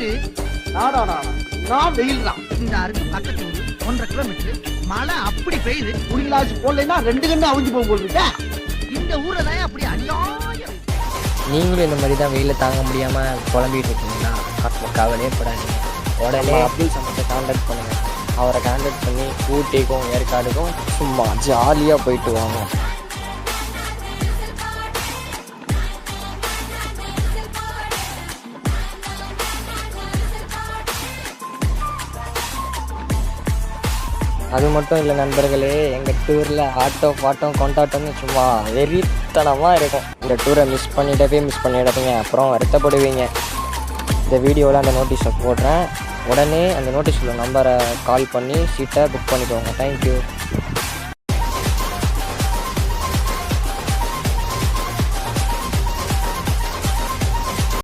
வெயிலு. நான் வெயில் தான். இந்த அருக்கு பக்கத்து ஊரு 1.5 கிலோமீட்டர். மழை அப்படி பெய்யுது. குடிகளாச்சு போடலைன்னா 2 கண்ணு அவிஞ்சு போக போட்டுருக்க. இந்த ஊர்ல தான் அப்படி அநியாயம். நீங்களும் இந்த மாதிரி தான் வெயில தாங்க முடியாமல் புலம்பிகிட்டு இருக்கீங்கன்னா கவலையே படாதீங்க. உடனே அப்துல் சமத்தை கான்டாக்ட் பண்ணுங்கள். அவரை கான்டாக்ட் பண்ணி ஊட்டிக்கும் ஏற்காடுக்கும் சும்மா ஜாலியாக போயிட்டு வாங்க. அது மட்டும் இல்லை நண்பர்களே, எங்கள் டூரில் ஆட்டோ பாட்டம் கொண்டாட்டம்னு சும்மா வெறித்தனமாக இருக்கும். இந்த டூரை மிஸ் பண்ணிடாதீங்க, அப்புறம் வருத்தப்படுவீங்க. இந்த வீடியோவில் அந்த நோட்டீஸை போடுறேன். உடனே அந்த நோட்டீஸில் நம்பரை கால் பண்ணி சீட்டை புக் பண்ணிக்கோங்க. தேங்க்யூ.